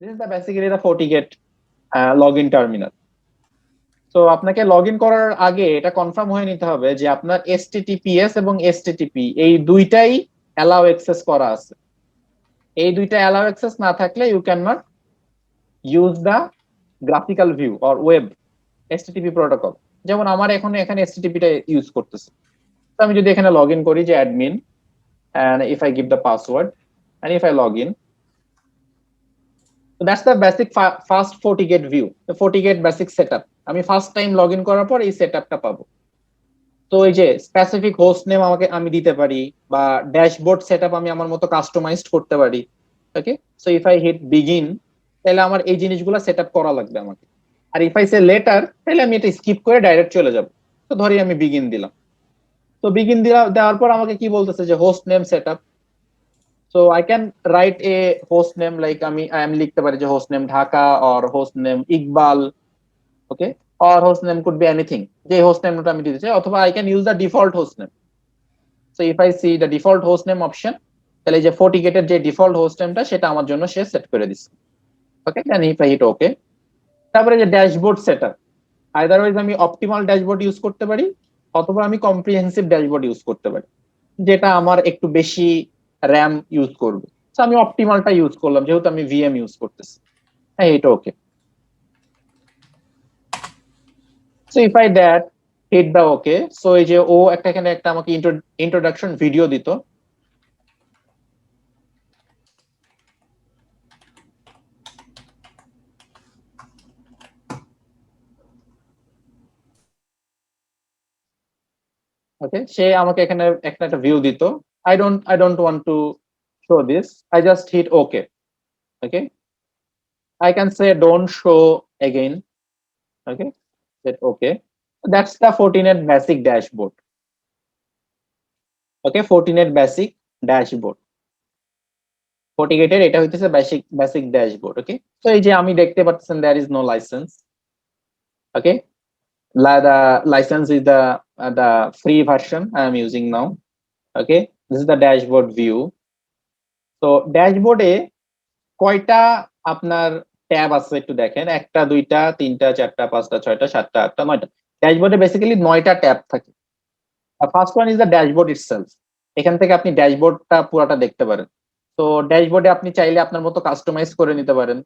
This is the basically the FortiGate log in terminal. তো আপনাকে log in করার আগে এটা কনফার্ম হয়ে নিতে হবে যে আপনার HTTPS এবং HTTP এই দুইটাই অ্যালাউ অ্যাক্সেস করা আছে। এই দুইটা অ্যালাউ অ্যাক্সেস না থাকলে you can not use the graphical view or web HTTP protocol. যেমন আমার এখন এখানে HTTP টা ইউজ করতেছে। তো আমি যদি এখানে লগ ইন করি যে admin, and if I give the password and if I log in, so that's the basic fast FortiGate view, the FortiGate basic setup. আমি ফার্স্ট টাইম লগ ইন করার পর এই সেটআপটা পাবো। তো এই যে স্পেসিফিক হোস্ট নেম আমাকে আমি দিতে পারি, বা ড্যাশবোর্ড সেটআপ আমি আমার মতো কাস্টমাইজড করতে পারি। Okay, so if I hit begin, তাহলে আমার এই জিনিসগুলো সেটআপ করা লাগবে আমাকে। আর ইফ আই সে লেটার, তাহলে আমি এটা স্কিপ করে ডাইরেক্ট চলে যাব। তো ধরি আমি বিগিন দিলাম। তো বিগিন দেওয়ার পর আমাকে কি বলতেছে যে host name setup. So I can write a host name like I am লিখতে পারি যে host name Dhaka or host name Iqbal, okay, or host name could be anything, যে host name টা আমি দিতে চাই, অথবা I can use the default host name. So if I see the default host name option, তাহলে যে FortiGate এর যে ডিফল্ট হোস্ট নেমটা সেটা আমার জন্য সে সেট করে দিচ্ছে। ওকে, দেন ইফ আই হিট ওকে, তারপরে যে ড্যাশবোর্ড সেটআপ, আইদারওয়াইজ আমি অপটিমাল ড্যাশবোর্ড ইউজ করতে পারি, অথবা আমি কম্প্রিহেন্সিভ ড্যাশবোর্ড ইউজ করতে পারি, যেটা আমার একটু বেশি র্যাম ইউজ করবে। তো আমি অপটিমালটা ইউজ করলাম যেহেতু আমি VM ইউজ করতেছি। হ্যাঁ, এটা okay. So if I that hit the okay, so এই যে ও একটা এখানে একটা আমাকে ইন্ট্রোডাকশন ভিডিও দিত। ওকে, সে আমাকে এখানে একটা ভিউ দিত। I don't want to show this. I just hit okay. Okay, I can say don't show again. Okay, hit okay. That's the Fortinet basic dashboard. Okay, Fortinet basic dashboard. FortiGate এর এটা হইতেছে basic dashboard. ওকে, তো এই যে আমি দেখতে পাচ্ছেন there is no license. Okay, the license is the free version I am using now. Okay, this is the dashboard view. তো ড্যাশবোর্ডে কয়টা আপনার ট্যাব আছে একটু দেখেন, একটা দুইটা তিনটা চারটা পাঁচটা ছয়টা সাতটা আটটা নয়টা। ড্যাশবোর্ডে বেসিক্যালি 9টা ট্যাব থাকে। আর first one is the dashboard itself. এখান থেকে আপনি ড্যাশবোর্ডটা পুরোটা দেখতে পারেন। তো ড্যাশবোর্ডে আপনি চাইলে আপনার মতো কাস্টমাইজ করে নিতে পারেন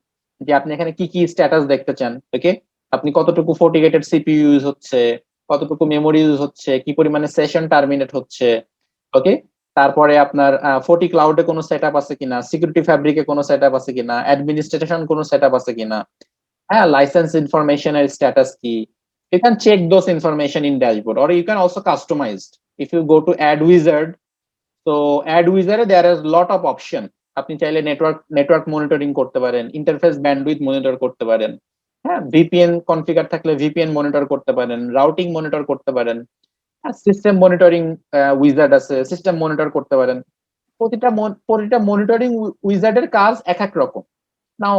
যে আপনি এখানে কি কি স্ট্যাটাস দেখতে চান। ওকে, আপনি কতটুকু FortiGate CPU ইউজ হচ্ছে, কতটুকু মেমোরি ইউজ হচ্ছে, কি পরিমাণে সেশন টার্মিনেট হচ্ছে। ওকে, তারপরে আপনার ফোর্টি ক্লাউডে কোনো সেটআপ আছে কিনা, সিকিউরিটি ফ্যাব্রিকে কোনো সেটআপ আছে কিনা, অ্যাডমিনিস্ট্রেশন কোনো সেটআপ আছে কিনা, হ্যাঁ, লাইসেন্স ইনফরমেশনের স্ট্যাটাস কি। You can check those information in dashboard, or you can also customize. If you go to add wizard, so add wizard there is lot of option. আপনি চাইলে network monitoring করতে পারেন, interface bandwidth monitor করতে পারেন, হ্যাঁ, VPN configure থাকলে VPN monitor করতে পারেন, রাউটিং মনিটর করতে পারেন, সিস্টেম মনিটরিং উইজার্ড আছে, সিস্টেম মনিটর করতে পারেন। প্রতিটা মনিটরিং উইজার্ডের কাজ এক এক রকম। নাও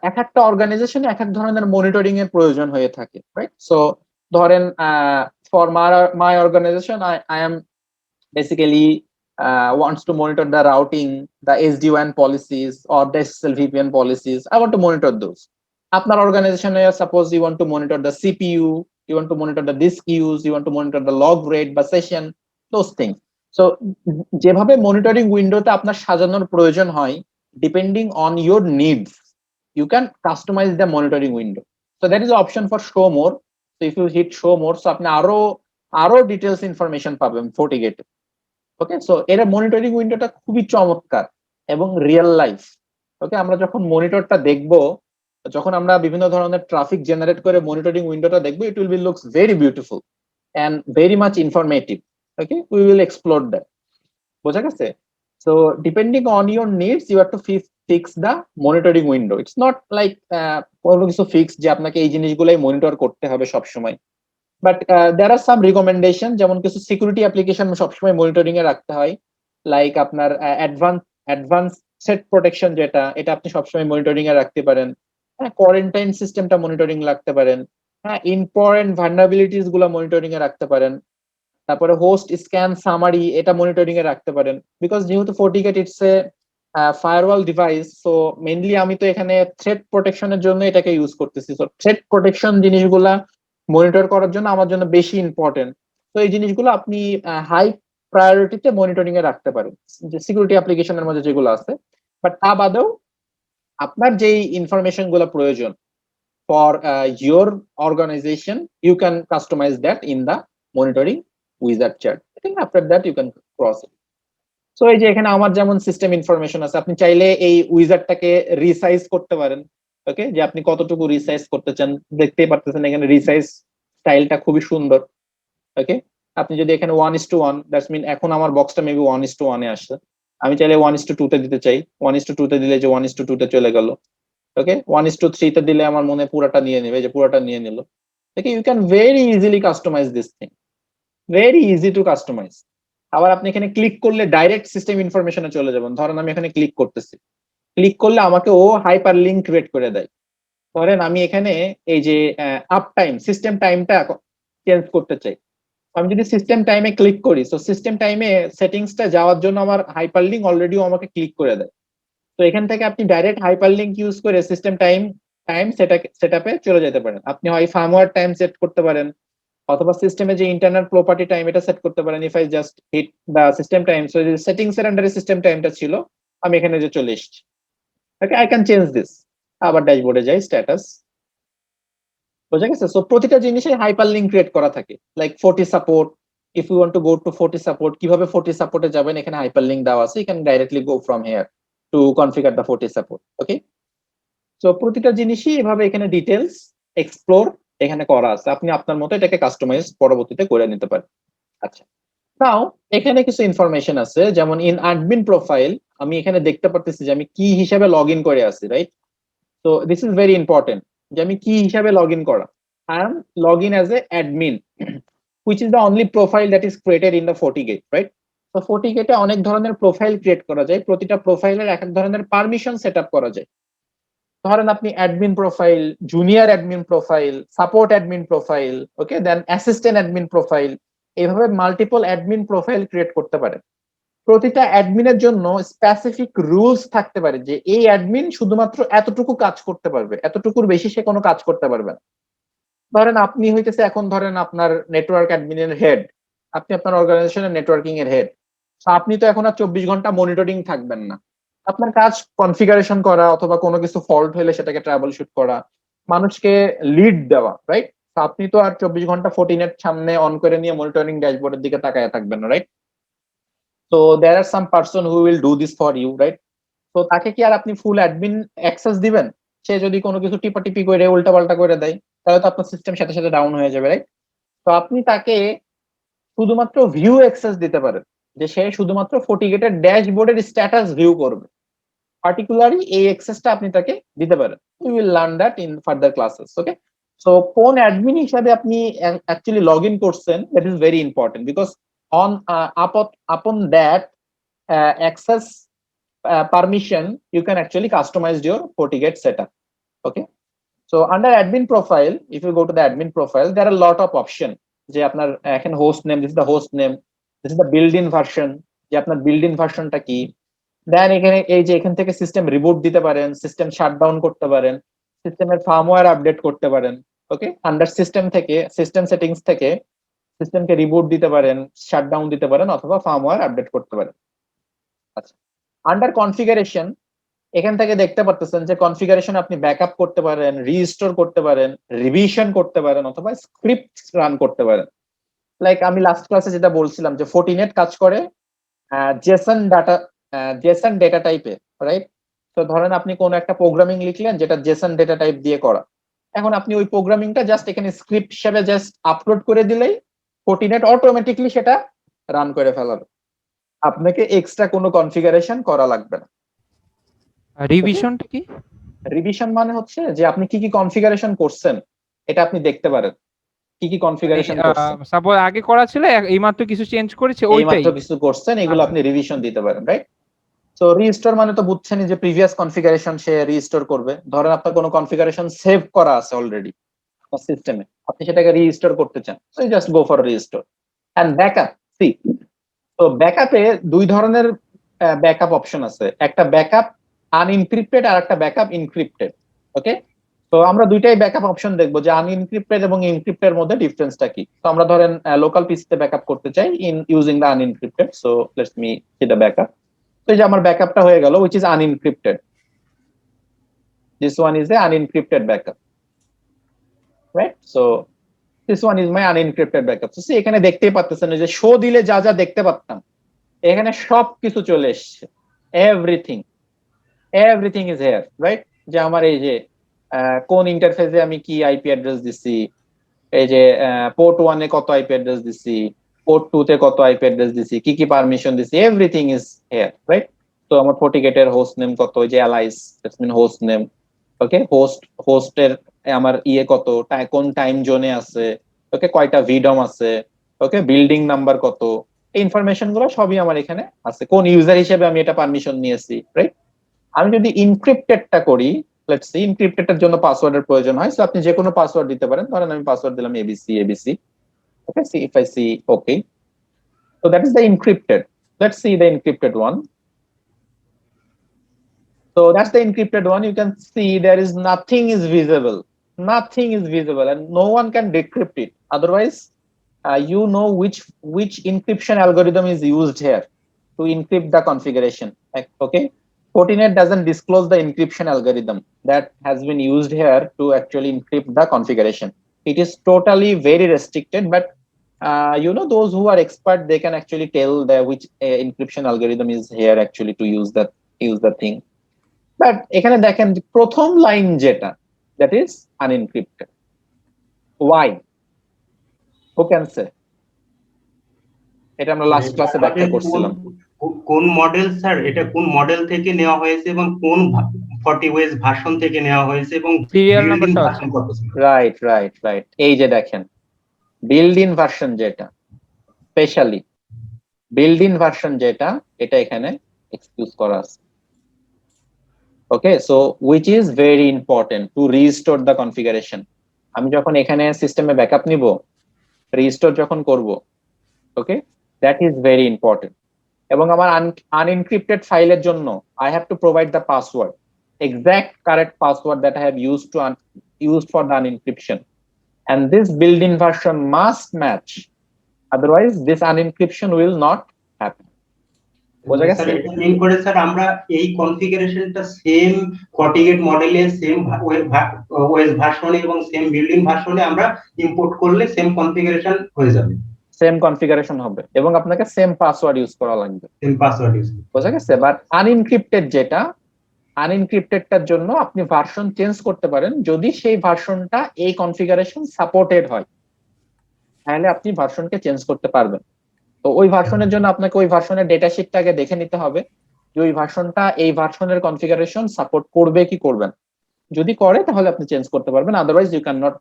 এক একটা অর্গানাইজেশনে এক এক ধরনের মনিটরিং এর প্রয়োজন হয়ে থাকে, রাইট? সো ধরেন for my organization I am basically wants to monitor the routing, the SD-WAN policies or the SSL VPN policies. I want to monitor those. আপনার অর্গানাইজেশনে suppose you want to monitor the CPU, you want to monitor the disk use, you want to monitor the log rate বা session, those things. So যেভাবে monitoring উইন্ডোতে আপনার সাজানোর প্রয়োজন হয়, depending on your needs, you can customize the monitoring window. So that is the option for show more. So if you hit show more, so আপনি আরো details information পাবেন FortiGate। ওকে, so এর মনিটরিং উইন্ডোটা খুবই চমৎকার এবং রিয়েল লাইফ। ওকে, আমরা যখন মনিটরটা দেখব, যখন আমরা বিভিন্ন ধরনের ট্রাফিক জেনারেট করে মনিটরিং উইন্ডোটা দেখবো, it will be looks very beautiful and very much informative. Okay, we will explore that. বোঝা গেছে? So depending on your needs you have to fix the monitoring window. It's not like কোনো কিছু fix যে আপনাকে এই জিনিসগুলাই monitor করতে হবে সবসময়। But there are some recommendation, যেমন কিছু সিকিউরিটি অ্যাপ্লিকেশন সবসময় মনিটরিং এ রাখতে হয়, লাইক আপনার অ্যাডভান্স সেট প্রোটেকশন, যেটা এটা আপনি সবসময় মনিটরিং এ রাখতে পারেন। হ্যাঁ, কোয়ারেন্টাইন সিস্টেমটা মনিটরিং রাখতে পারেন। হ্যাঁ, ইম্পর্টেন্ট ভালনারাবিলিটিস গুলো মনিটরিং এ রাখতে পারেন। তারপরে হোস্ট স্ক্যান সামারি এটা মনিটরিং এ রাখতে পারেন, বিকজ যেহেতু FortiGate it's a firewall device, so mainly আমি তো এখানে থ্রেট প্রোটেকশনের জন্য এটাকে ইউজ করতেছি। সো থ্রেট প্রোটেকশন জিনিসগুলা মনিটর করার জন্য আমার জন্য বেশি ইম্পর্টেন্ট। তো এই জিনিসগুলো আপনি হাই প্রায়োরিটিতে মনিটরিং এ রাখতে পারেন, যে সিকিউরিটি অ্যাপ্লিকেশনের মধ্যে যেগুলো আছে। বাট তা বাদেও আপনার যেই ইনফরমেশন গুলো প্রয়োজন for your organization, you can customize that in the monitoring wizard chat. After that you can cross. So এই যে এখানে আমার যেমন সিস্টেম ইনফরমেশন আছে, আপনি চাইলে এই উইজারটাকে রিসাইজ করতে পারেন। ওকে, যে আপনি কতটুকু রিসাইজ করতে চান, দেখতেই পারতেছেন এখানে রিসাইজ স্টাইলটা খুবই সুন্দর। ওকে, আপনি যদি এখানে 1:1, দ্যাটস মিন এখন আমার বক্সটা মেবি 1:1 এ আসছে, আমি চাইলে 1:2 তে দিতে চাই, 1:2 তে দিলে যে 1:2 তে চলে গেল। ওকে, 1:3 তে দিলে আমার মনে পুরাটা নিয়ে নেবে, যে পুরাটা নিয়ে নিল। Okay, you can very easily customize this thing, very easy to customize. আবার আপনি এখানে ক্লিক করলে ডাইরেক্ট সিস্টেম ইনফরমেশনে চলে যাবেন। ধরেন আমি এখানে ক্লিক করতেছি, ক্লিক করলে আমাকে ও হাইপার লিঙ্ক ক্রিয়েট করে দেয়। ধরেন আমি এখানে এই যে আপ টাইম, সিস্টেম টাইমটা চেঞ্জ করতে চাই, আমি যদি সিস্টেম টাইমে ক্লিক করি, তো সিস্টেম টাইমে সেটিংসটা যাওয়ার জন্য আমার হাইপার লিঙ্ক অলরেডি আমাকে ক্লিক করে দেয়। তো এখান থেকে আপনি ডাইরেক্ট হাইপার লিঙ্ক ইউজ করে সিস্টেম টাইম টাইম সেটআপে চলে যেতে পারেন। আপনি হয় ফার্মওয়্যার টাইম সেট করতে পারেন, অথবা সিস্টেমে যে ইন্টারনাল প্রপার্টি টাইম এটা সেট করতে পারেন। If I just hit the system time, so যে সেটিংস এর আন্ডারে সিস্টেম টাইমটা ছিল, আমি এখানে যে চলে এসেছি। ওকে, আই ক্যান চেঞ্জ দিস। আবার ড্যাশবোর্ডে যাই, স্ট্যাটাস, বোঝা গেছে? সো প্রতিটা জিনিসে হাইপার লিঙ্ক ক্রিয়েট করা থাকে। Like 40 support, if you want to go to 40 support, কিভাবে 40 সাপোর্টে যাবেন, এখানে হাইপার লিঙ্ক দেওয়া আছে, you can directly go from here to configure the 40 support. Okay, so প্রতিটা জিনিসই এভাবে এখানে ডিটেলস এক্সপ্লোর এখানে করা আছে, আপনি আপনার মতো এটাকে কাস্টমাইজ পরবর্তীতে করে নিতে পারেন। আচ্ছা, নাও এখানে কিছু ইনফরমেশন আছে, যেমন ইন অ্যাডমিন প্রোফাইল আমি এখানে দেখতে পারতেছি যে আমি কি হিসাবে লগ ইন করে আছি, রাইট? তো দিস ইজ ভেরি ইম্পর্টেন্ট, যে আমি কি হিসাবে লগ ইন করা। I am log in as a admin, which is the only profile that is created in the FortiGate, right? তো FortiGate অনেক ধরনের প্রোফাইল ক্রিয়েট করা যায়, প্রতিটা প্রোফাইলের এক এক ধরনের পারমিশন সেট আপ করা যায়। ধরেন আপনি admin profile, junior admin profile, support admin profile, okay, then assistant admin profile, এইভাবে মাল্টিপল অ্যাডমিন প্রোফাইল ক্রিয়েট করতে পারেন। প্রতিটা অ্যাডমিনের জন্য স্পেসিফিক রুলস থাকতে পারে, যে এই অ্যাডমিন শুধুমাত্র এতটুকু কাজ করতে পারবে, এতটুকুর বেশি সে কোনো কাজ করতে পারবে না। ধরেন আপনি হইতেছে এখন ধরেন আপনার নেটওয়ার্ক অ্যাডমিনের হেড, আপনি আপনার অর্গানাইজেশনের নেটওয়ার্কিং এর হেড। আপনি তো এখন আর 24 ঘন্টা মনিটরিং থাকবেন না, আপনার কাজ কনফিগারেশন করা, অথবা কোনো কিছু ফল্ট হলে সেটাকে ট্রাবল শুট করা, মানুষকে লিড দেওয়া, রাইট? আপনি তো আর 24 ঘন্টা ফোর্টিনেট সামনে অন করে নিয়ে মনিটরিং ড্যাশবোর্ডের দিকে তাকায় থাকবেন না, রাইট? তো there are some person who will do this for you, right? তো তাকে কি আর আপনি ফুল অ্যাডমিন অ্যাক্সেস দিবেন? সে যদি কোনো কিছু টিপাটিপি করে উল্টা পাল্টা করে দেয়, তাহলে তো আপনার সিস্টেম সাথে সাথে ডাউন হয়ে যাবে, রাইট? তো আপনি তাকে শুধুমাত্র ভিউ অ্যাক্সেস দিতে পারেন, যে সে শুধুমাত্র FortiGate ড্যাশবোর্ডের স্ট্যাটাস ভিউ করবে। পার্টিকুলারলি এই অ্যাক্সেসটা আপনি তাকে দিতে পারেন। We will learn that in further classes. Okay, so কোন অ্যাডমিন হিসাবে আপনি অ্যাকচুয়ালি লগ ইন করছেন, that is very important, because on upon that access permission, you can actually customize your FortiGate setup. Okay, so under admin profile, if you go to the admin profile, there are a lot of option, যে আপনার এখানে host name, this is the host name, this is the build in version, যে আপনার build in ভার্সনটা কি। দেন এখানে এই যে এখান থেকে সিস্টেম রিবুট দিতে পারেন, সিস্টেম শাটডাউন করতে পারেন, সিস্টেমের ফার্মওয়্যার আপডেট করতে পারেন। ওকে, আন্ডার সিস্টেম থেকে, সিস্টেম সেটিংস থেকে সিস্টেমকে রিবুট দিতে পারেন, শাটডাউন দিতে পারেন, অথবা ফার্মওয়্যার আপডেট করতে পারেন। আচ্ছা, আন্ডার কনফিগারেশন এখান থেকে দেখতে পারতেছেন যে কনফিগারেশন আপনি ব্যাকআপ করতে পারেন, রিস্টোর করতে পারেন, রিভিশন করতে পারেন, অথবা স্ক্রিপ্ট রান করতে পারেন। লাইক আমি লাস্ট ক্লাসে যেটা বলছিলাম, যে ফোর্টিনেট কাজ করে জেসন ডেটা টাইপে, রাইট? তো ধরেন আপনি কোন একটা প্রোগ্রামিং লিখলেন যেটা জেসন ডেটা টাইপ দিয়ে করা, এখন আপনি ওই প্রোগ্রামিংটা জাস্ট এখানে স্ক্রিপ্ট হিসেবে জাস্ট আপলোড করে দিলেই ফোর্টিনেট অটোমেটিকলি সেটা রান করে ফেলাবে, আপনাকে এক্সট্রা কোনো কনফিগারেশন করা লাগবে না। রিভিশনটা কি? রিভিশন মানে হচ্ছে যে আপনি কি কি কনফিগারেশন করছেন এটা আপনি দেখতে পারেন, কি কি কনফিগারেশন করছেন, সাপোজ আগে করা ছিল, এইমাত্র কিছু চেঞ্জ করেছে, এই ওইটাই মাত্র কিছু করছেন, এগুলো আপনি রিভিশন দিতে পারেন, রাইট? সো রিস্টোর মানে তো বুঝছেনই, যে প্রিভিয়াস কনফিগারেশন সে রিস্টোর করবে। ধরেন আপনার কোনো কনফিগারেশন সেভ করা আছে অলরেডি আপনার সিস্টেমে, আপনি সেটাকে রিস্টোর করতে চান, so just go for restore. And backup, see, তো ব্যাকআপে দুই ধরনের ব্যাকআপ অপশন আছে, একটা ব্যাকআপ আনএনক্রিপ্টেড আর একটা ব্যাকআপ ইনক্রিপ্টেড। ওকে, তো আমরা দুইটাই ব্যাকআপ অপশন দেখবো যে আনএনক্রিপ্টেড এবং এনক্রিপ্টেড মধ্যে ডিফারেন্সটা কি। তো আমরা ধরেন লোকাল পিসিতে ব্যাকআপ করতে চাই in using the unencrypted, so let's me see the backup. তো এই যে আমার ব্যাকআপটা হয়ে গেল, which is unencrypted. This one is the unencrypted backup, right? So this one is my unencrypted backup. So see, এখানে দেখতেই পাচ্ছেন যে শো দিলে যা যা দেখতে পারতাম এখানে সব কিছু চলে এসেছে, এভরিথিং ইজ হিয়ার, রাইট? যে আমার এই যে কোন ইন্টারফেসে আমি কি আইপি অ্যাড্রেস দিছি, এই যে পোর্ট 1 এ কত আইপি অ্যাড্রেস দিছি, পোর্ট 2 তে কত আইপি অ্যাড্রেস দিছি, কি কি পারমিশন দিছি, এভরিথিং ইজ হিয়ার, রাইট? তো আমার ফর্টিগেটের হোস্ট নেম কত, ওই যে alias, that's mean host name. Okay, হোস্টের আমার ইয়ে কত, কোন টাইম জোনে আছে, ওকে, কয়টা ভিডম আছে, ওকে, বিল্ডিং নাম্বার কত, এই ইনফরমেশন গুলো সবই আমার এখানে আছে, কোন ইউজার হিসেবে আমি এটা পারমিশন নিয়েছি, রাইট? আমি যদি ইনক্রিপ্টেডটা করি, লেটস সি, ইনক্রিপ্টেডের জন্য পাসওয়ার্ডের প্রয়োজন হয়, সো আপনি যে কোনো পাসওয়ার্ড দিতে পারেন, ধরেন আমি পাসওয়ার্ড দিলাম ABC. Okay, see if I see, okay, so that is the encrypted. Let's see the encrypted one. So that's the encrypted one. You can see there is nothing is visible, and no one can decrypt it. Otherwise, you know which encryption algorithm is used here to encrypt the configuration. Okay, Fortinet doesn't disclose the encryption algorithm that has been used here to actually encrypt the configuration. It is totally very restricted, but those who are expert, they can actually tell which encryption algorithm is here actually to use the thing. But এখানে দেখেন প্রথম line যেটা, that is unencrypted. Why? Who can say? এটা আমরা last ক্লাসে ব্যাখ্যা করছিলাম। কোন মডেল স্যার, এটা কোন মডেল থেকে নেওয়া হয়েছে এবং কোন FortiOS ভার্সন থেকে নেওয়া হয়েছে এবং সিরিয়াল নাম্বারটা আছে। রাইট, এই যে দেখেন বিল্ড ইন ভার্সন যেটা, স্পেশালি বিল্ড ইন ভার্সন যেটা, এটা এখানে এক্সকিউজ করা আছে। Okay, so which is very important to restore the configuration. আমি যখন এখানে সিস্টেমে ব্যাকআপ নিব, রিস্টোর যখন করব, okay, that is very important. এবং আমার আনএনক্রিপ্টেড ফাইলের জন্য I have to provide the password, exact correct password that I have used for the unencryption, and this built-in version must match, otherwise this unencryption will not happen. বোঝা গেছে? Sir এটা মিন করে sir আমরা এই কনফিগারেশনটা same FortiGate মডেলে, same OS ভার্সনে এবং same build-in ভার্সনে আমরা ইম্পোর্ট করলে সেম কনফিগারেশন হয়ে যাবে, সেম কনফিগারেশন হবে এবং আপনাকে সেম পাসওয়ার্ড ইউজ করা লাগবে, সেম পাসওয়ার্ড ইউজ। বোঝা গেছে? বাট আনএনক্রিপ্টেড যেটা, আনএনক্রিপ্টেডটার জন্য আপনি ভার্সন চেঞ্জ করতে পারেন, যদি সেই ভার্সনটা এই কনফিগারেশন সাপোর্টেড হয়, তাহলে আপনি ভার্সনকে চেঞ্জ করতে পারবেন। তো ওই ভার্সনের জন্য আপনাকে ওই ভার্সনের ডেটা শিটটাকে দেখে নিতে হবে যে ওই ভার্সনটা এই ভার্সনের কনফিগারেশন সাপোর্ট করবে কি করবে না। যদি করে তাহলে আপনি চেঞ্জ করতে পারবেন, otherwise you can not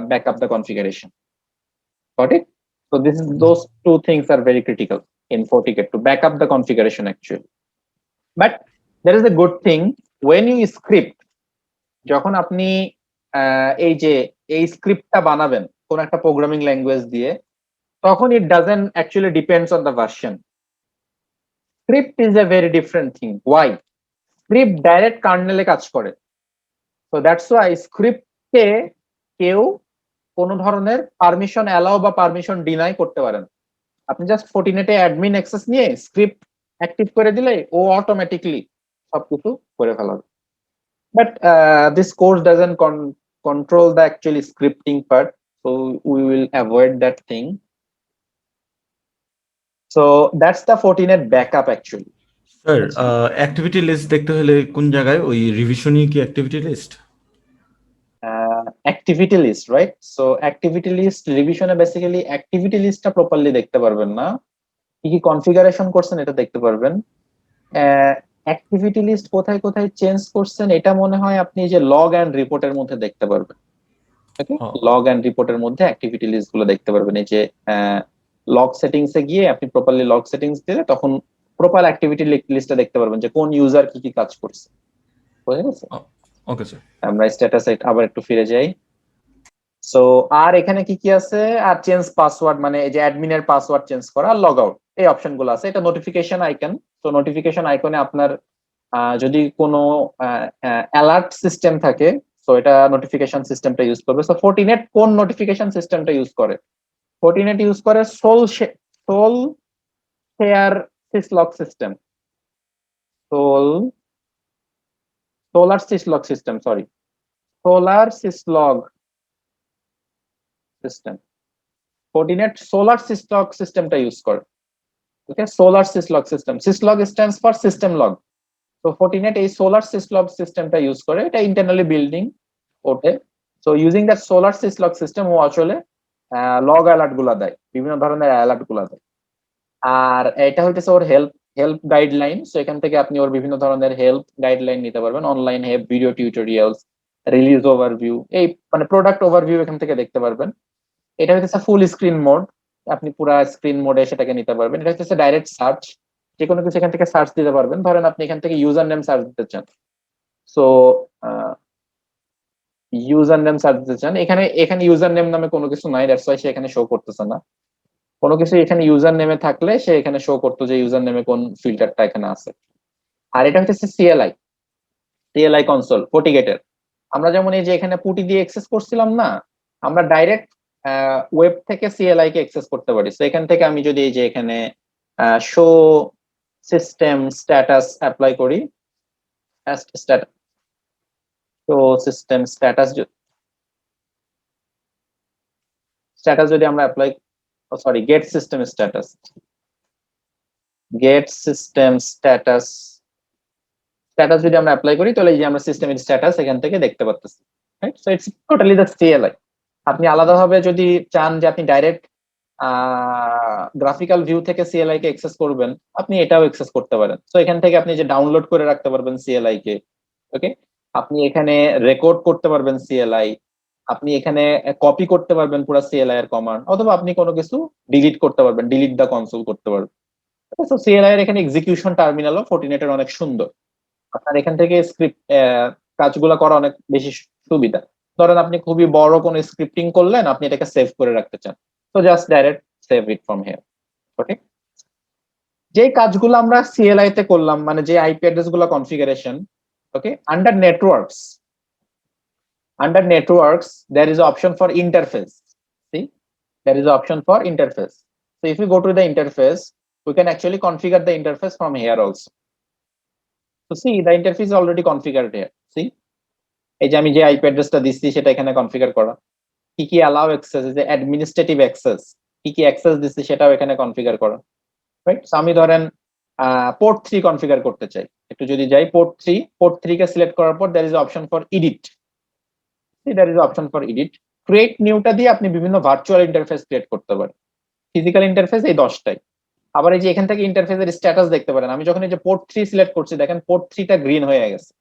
back up the configuration. Got it? So those two things are very critical in FortiGate to back up the configuration actually. But there is a good thing, when you script, যখন আপনি এই যে এই স্ক্রিপ্টটা বানাবেন কোন একটা programming language দিয়ে, তখন it doesn't actually depends on the version. Script is a very different thing. Why? Script direct কার্নেলে কাজ করে, so that's why স্ক্রিপ্টে কেউ কোন ধরনের পারমিশন অ্যালাউ বা পারমিশন ডিনাই করতে পারেন। আপনি জাস্ট ফর্টিনেটে অ্যাডমিন অ্যাক্সেস নিয়ে স্ক্রিপ্ট অ্যাক্টিভ করে দিলে ও অটোমেটিকলি সবকিছু করে ফেলাবে। But this course doesn't control the actually scripting part, so we will avoid that thing. So that's the Fortinet backup actually. Sir activity list দেখতে হলে কোন জায়গায়, ওই রিভিশনই কি activity list? Activity list, right? So activity list revision এ basically activity listটা properly দেখতে পারবেন না, কি কি কনফিগারেশন করছেন এটা দেখতে পারবেন। অ্যাক্টিভিটি লিস্ট কোথায় কোথায় চেঞ্জ করছেন এটা মনে হয় আপনি যে লগ এন্ড রিপোর্টের মধ্যে দেখতে পারবেন। ওকে, লগ এন্ড রিপোর্টের মধ্যে অ্যাক্টিভিটি লিস্ট গুলো দেখতে পারবেন। এই যে লগ সেটিংস এ গিয়ে আপনি প্রপারলি লগ সেটিংস দিলে তখন প্রপার অ্যাক্টিভিটি লিস্টটা দেখতে পারবেন যে কোন ইউজার কি কি কাজ করছে। বুঝে গেছে? ওকে স্যার, আমরা স্ট্যাটাসে আবার একটু ফিরে যাই। সো আর এখানে কি কি আছে, আর চেঞ্জ পাসওয়ার্ড মানে এই যে অ্যাডমিনের পাসওয়ার্ড চেঞ্জ করা, লগ আউট, এই অপশন গুলো আছে। এটা নোটিফিকেশন আইকন, তো নোটিফিকেশন আইকনে আপনার যদি কোনো অ্যালার্ট সিস্টেম থাকে, তো এটা নোটিফিকেশন সিস্টেমটা ইউজ করবে। সো ফোর্টিনেট কোন নোটিফিকেশন সিস্টেমটা ইউজ করে? ফোর্টিনেট ইউজ করে sol share syslock system, solar syslock system, sorry, solar syslog system. Fortinet solar syslog সিস্টেমটা ইউজ করে। Okay, solar syslog system, syslog stands for system log. তো Fortinet এই solar syslog সিস্টেমটা use করে, এটা internally building ওঠে। So using that solar syslog system ও আসলে লগ অ্যালার্ট গুলা দেয়, বিভিন্ন ধরনের অ্যালার্ট গুলা দেয়। আর এটা হইতেছে ওর হেল্প গাইডলাইন। সো এখান থেকে আপনি ওর বিভিন্ন ধরনের হেল্প গাইডলাইন নিতে পারবেন, online help, video tutorials, release overview, এই মানে প্রোডাক্ট ওভারভিউ এখান থেকে দেখতে পারবেন। এটা হচ্ছে ফুল স্ক্রিন মোড, আপনি পুরা স্ক্রিন মোডে সেটাকে নিতে পারবেন। এটা হচ্ছে ডাইরেক্ট সার্চ, যে কোনো কিছু এখান থেকে সার্চ দিতে পারবেন। ধরেন আপনি এখান থেকে ইউজার নেম সার্চ দিতে চান, সো ইউজার নেম সার্চ দিতে চান, এখানে ইউজার নেম নামে কোনো কিছু নাই, দ্যাটস ওয়াই সে এখানে শো করতেছে না। কোনো কিছু এখানে ইউজার নেমে থাকলে সে এখানে শো করতো যে ইউজার নেমে কোন ফিল্টারটা এখানে আছে। আর এটা হচ্ছে সিএলআই কনসোল ফোর্টিগেটের। আমরা যেমন এই যে এখানে পুটি দিয়ে অ্যাক্সেস করছিলাম না, আমরা ডাইরেক্ট ওয়েব থেকে সিএলআই কে অ্যাক্সেস করতে পারি। তো এখান থেকে আমি যদি এই যে এখানে শো সিস্টেম স্ট্যাটাস অ্যাপ্লাই করি, তো সিস্টেম স্ট্যাটাস যদি আমরা apply, sorry, get system status যদি আমরা অ্যাপ্লাই করি, তাহলে এই যে আমরা সিস্টেমের স্ট্যাটাস এখান থেকে দেখতে পাচ্ছি, right? So it's totally the CLI. আপনি আলাদাভাবে যদি চান যে আপনি ডাইরেক্ট গ্রাফিক্যাল ভিউ থেকে সিএলআই কে অ্যাক্সেস করবেন, আপনি এটাও অ্যাক্সেস করতে পারেন। সো এখান থেকে আপনি যে ডাউনলোড করে রাখতে পারবেন সিএলআই কে, ওকে, আপনি এখানে রেকর্ড করতে পারবেন সিএলআই, আপনি এখানে কপি করতে পারবেন পুরো সিএলআই এর কমান্ড, অথবা আপনি কোনো কিছু ডিলিট করতে পারবেন, ডিলিট দা কনসোল করতে পারবেন। তো সিএলআই এর এখানে এক্সিকিউশন টার্মিনালও ফোর্টিনেটের অনেক সুন্দর। আপনার এখান থেকে স্ক্রিপ্ট কাজগুলো করা অনেক বেশি সুবিধা। ধরেন আপনি খুবই বড় কোনো স্ক্রিপ্টিং করলেন, আপনি এটাকে সেভ করে রাখতে চান, তো just direct save it from here. Okay, যে কাজগুলো আমরা সিএলআই তে করলাম, মানে যে আইপি অ্যাড্রেস গুলো configuration, okay, under networks there is option for interface. See, there is option for interface. So if we go to the interface, we can actually configure the interface from here also. So see, the interface is already configured here. See, এই যে আমি যে IP অ্যাড্রেসটা দিচ্ছি সেটা এখানে configure করা, কি কি অ্যালাউ অ্যাক্সেস, যে অ্যাডমিনিস্ট্রেটিভ অ্যাক্সেস, কি কি অ্যাক্সেস দিচ্ছি সেটাও এখানে কনফিগার করা, রাইট? সো আমি ধরেন পোর্ট 3 কনফিগার করতে চাই, একটু যদি যাই পোর্ট 3 কে সিলেক্ট করার পর there is option for edit. there is option for edit. Create নিউটা দিয়ে আপনি বিভিন্ন ভার্চুয়াল ইন্টারফেস ক্রিয়েট করতে পারেন। ফিজিক্যাল ইন্টারফেস এই 10টাই। আবার এই যে এখান থেকে ইন্টারফেসের স্ট্যাটাস দেখতে পারেন। আমি যখন এই যে পোর্ট 3 সিলেক্ট করছি, দেখেন পোর্ট 3টা গ্রিন হয়ে গেছে।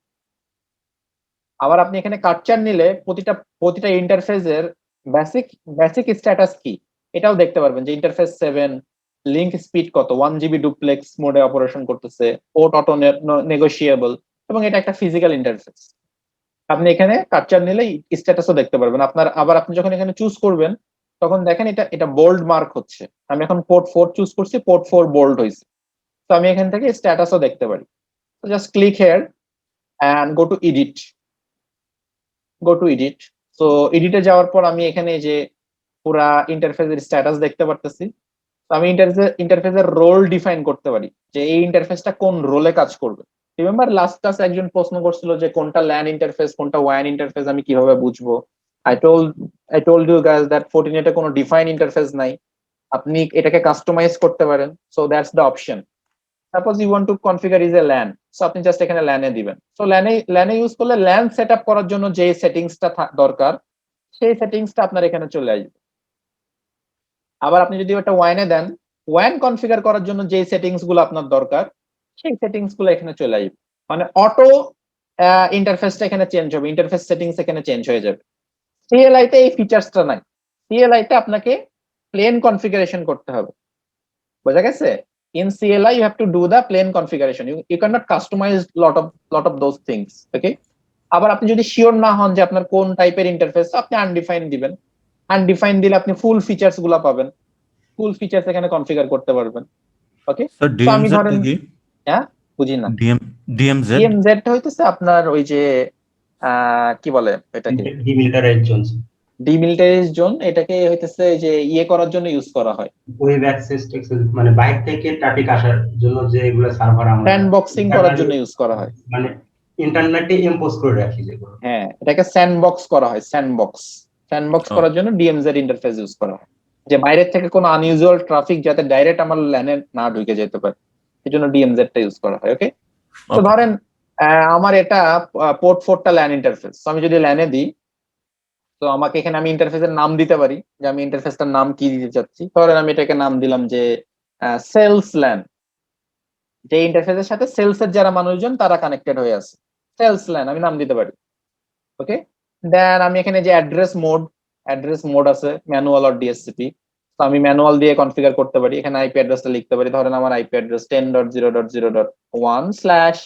আবার আপনি এখানে কাটচার নিলে প্রতিটা ইন্টারফেসের বেসিক স্ট্যাটাস কি এটাও দেখতে পারবেন, যে ইন্টারফেস 7 লিংক স্পিড কত, 1 GB ডুপ্লেক্স মোডে অপারেশন করতেছে, পোর্ট অটো নেগোশিয়েবল, এবং এটা একটা ফিজিক্যাল ইন্টারফেস। আপনি এখানে কাটচার নিলে স্ট্যাটাসও দেখতে পারবেন। আবার আপনি যখন এখানে চুজ করবেন, তখন দেখেন এটা বোল্ড মার্ক হচ্ছে। আমি এখন পোর্ট 4 চুজ করছি, পোর্ট 4 বোল্ড হয়েছে। তো আমি এখান থেকে স্ট্যাটাসও দেখতে পারি। তো just click here and go to edit. So এডিটে যাওয়ার পর আমি এখানে যে পুরা ইন্টারফেসের স্ট্যাটাস দেখতে পারতেছি। তো আমি ইন্টারফেসের রোল ডিফাইন করতে পারি, যে এই ইন্টারফেসটা কোন রোলে কাজ করবে। রিমেম্বার লাস্ট ক্লাসে একজন প্রশ্ন করছিল যে কোনটা ল্যান ইন্টারফেস, কোনটা ওয়ান ইন্টারফেস, আমি কিভাবে বুঝবো? I told you guys that ফোর্টিনেটে কোনো ডিফাইন ইন্টারফেস নাই, আপনি এটাকে কাস্টমাইজ করতে পারেন। So that's the option. Suppose you want to configure is a LAN, so আপনি জাস্ট এখানে ল্যানে দিবেন। সো ল্যানে ইউজ করলে ল্যান সেট আপ করার জন্য যে সেটিংসটা দরকার, সেই সেটিংসটা আপনার এখানে চলে আসবে। আবার আপনি যদি ওটা ওয়ানে দেন, ওয়ান কনফিগার করার জন্য যে সেটিংস গুলো আপনার দরকার, সেই সেটিংস গুলো এখানে চলে আসবে। মানে অটো ইন্টারফেসটা এখানে চেঞ্জ হবে, ইন্টারফেস সেটিংস এখানে চেঞ্জ হয়ে যাবে। সিএলআই তে এই ফিচার্সটা নাই। সিএলআই তে আপনাকে প্লেন কনফিগারেশন করতে হবে, বোঝা গেছে? In CLI you have to do the plain configuration. You cannot customize lot of those things. Okay, আবার আপনি যদি শিওর না হন যে আপনার কোন টাইপের ইন্টারফেস, আপনি আনডিফাইন দিবেন। আনডিফাইন দিলে আপনি ফুল ফিচার্স গুলো পাবেন, ফুল ফিচার্স এখানে কনফিগার করতে পারবেন। ওকে, স্যার তো আমি ডিএমজেডটা ধরেন কি? হ্যাঁ, বুঝি না। ডিএমজেড ডিএমজেড হইতেছে আপনার ওই যে কি বলে এটাকে, ডিমিলিটারাইজ জোনস, ডিমিলিটারিজ জোন। এটাকে হইতেছে এই যে ইয়ে করার জন্য ইউজ করা হয়, ওয়েব অ্যাক্সেস মানে বাইরে থেকে ট্রাফিক আসার জন্য যে এগুলো সার্ভার আমরা স্যান্ডবক্সিং করার জন্য ইউজ করা হয়। মানে ইন্টারনেটে ইম্পোজ করে রাখি যেগুলো। হ্যাঁ, এটাকে স্যান্ডবক্স করা হয়, স্যান্ডবক্স করার জন্য ডিএমজেড ইন্টারফেস ইউজ করা হয়, যে বাইরের থেকে কোনো আনইউজুয়াল ট্রাফিক যাতে ডাইরেক্ট আমার ল্যানে না ঢুকে যেতে পারে, এই জন্য ডিএমজেড টা ইউজ করা হয়। ওকে, তো ধরেন আমার এটা পোর্ট 4 টা ল্যান ইন্টারফেস, আমি যদি ল্যানে দিই, তো আমাকে এখানে আমি ইন্টারফেসের নাম দিতে পারি, যে আমি ইন্টারফেসটার নাম কি দিতে চাচ্ছি। ধরেন আমি এটাকে নাম দিলাম যে সেলস ল্যান, যে ইন্টারফেসের সাথে সেলস এর যারা মানুষজন তারা কানেক্টেড হয়ে আছে, সেলস ল্যান আমি নাম দিতে পারি। ওকে, দেন আমি এখানে যে অ্যাড্রেস মোড আছে, ম্যানুয়াল আর ডিএসসিপি, তো আমি ম্যানুয়াল দিয়ে কনফিগার করতে পারি। এখানে আইপি অ্যাড্রেসটা লিখতে পারি, ধরেন আমার আইপি অ্যাড্রেস 10.0.0.1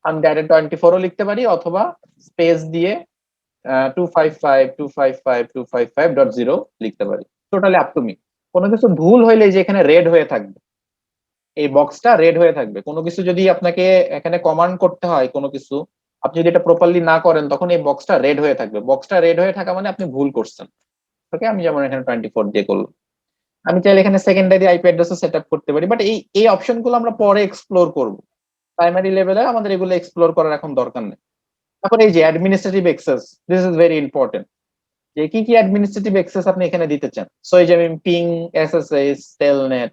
আমি ডাইরেক্ট 24 ও লিখতে পারি, অথবা স্পেস দিয়ে 255.255.255.0 লিখতে পারি। Totally up to me. কোনো কিছু ভুল হইলে যে এখানে রেড হয়ে থাকবে, এই বক্সটা রেড হয়ে থাকবে। কোনো কিছু যদি আপনাকে এখানে কমান্ড করতে হয়, কোনো কিছু আপনি যদি এটা প্রপারলি না করেন, তখন এই বক্সটা রেড হয়ে থাকবে। বক্সটা রেড হয়ে থাকা মানে আপনি ভুল করছেন। ওকে, আমি যেমন এখানে 24 দিয়ে করলাম। আমি চাইলে এখানে সেকেন্ডারি আইপি অ্যাড্রেসও সেট আপ করতে পারি, বাট এই অপশনগুলো আমরা পরে এক্সপ্লোর করব। প্রাইমারি লেভেলে আমাদের এগুলো এক্সপ্লোর করার এখন দরকার নেই। তারপর এই যে administrative access, this is very important, যে কি কি অ্যাডমিনিস্ট্রেটিভ অ্যাক্সেস আপনি এখানে দিতে চান। সো এই যে আমি পিং, এসএসএস, টেলনেট,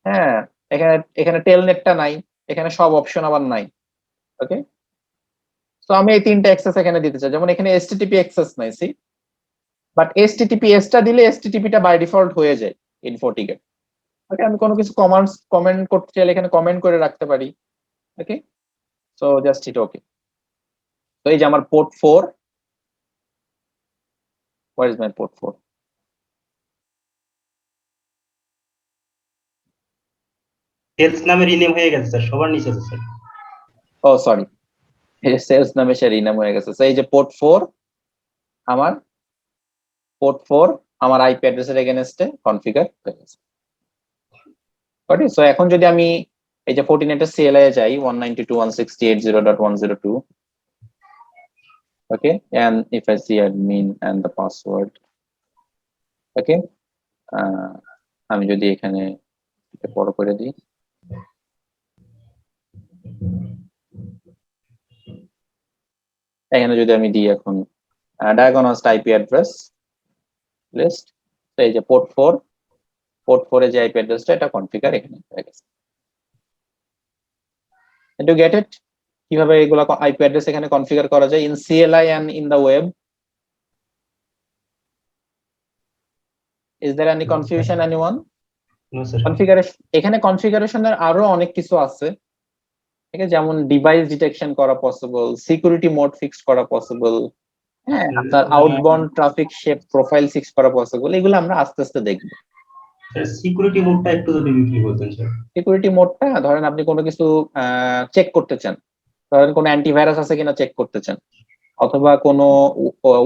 হ্যাঁ, এখানে এখানে টেলনেটটা নাই, এখানে সব অপশন আবার নাই। ওকে, তো আমি এই তিনটা অ্যাক্সেস এখানে দিতে চাই। যেমন এখানে এসটিটিপি অ্যাক্সেস নাই, সি, বাট এসটিটিপিএস টা দিলে এসটিটিপিটা বাই ডিফল্ট হয়ে যায় ইন FortiGate। ওকে, আমি কোনো কিছু কমেন্ট করতে চাইলে এখানে কমেন্ট করে রাখতে পারি। Okay, so just it okay. তো এই যে আমার port 4, where is my port 4? Sales নামে রিনেম হয়ে গেছে স্যার, সবার নিচে আছে স্যার। ও সরি, সেলস নামে সে রিনাম হয়ে গেছে। So এই যে পোর্ট 4 আমার আইপি অ্যাড্রেসের এগেইনস্টে কনফিগার হয়ে গেছে। ওকে, সো এখন যদি আমি এই যে Fortinet এর CLI এ যাই 192.168.0.102, okay, and if I see admin and the password, okay, আমি যদি এখানে এটা বড় করে দিই, এখানে যদি আমি দিই এখন diagnosed IP address list, তো এই যে পোর্ট 4 এর যে আইপি অ্যাড্রেসটা এটা কনফিগার এখানে হয়ে গেছে। Do get it? কিভাবে এগুলা আইপি অ্যাড্রেস এখানে কনফিগার করা যায় in CLI and in the web? Is there any confusion, anyone? No sir. Configuration, এখানে কনফিগারেশনের আরো অনেক কিছু আছে, ঠিক আছে, যেমন ডিভাইস ডিটেকশন করা পসিবল, সিকিউরিটি মোড ফিক্স করা পসিবল, হ্যাঁ, আপনার outbound traffic shape profile fix করা পসিবল। এগুলো আমরা আস্তে আস্তে দেখব। সিকিউরিটি মোডটা একটু যদি বিক্রি করতেন স্যার। সিকিউরিটি মোডটা ধরেন আপনি কোনো কিছু চেক করতে চান, ধরেন কোনো অ্যান্টিভাইরাস আছে কিনা চেক করতে চান, অথবা কোনো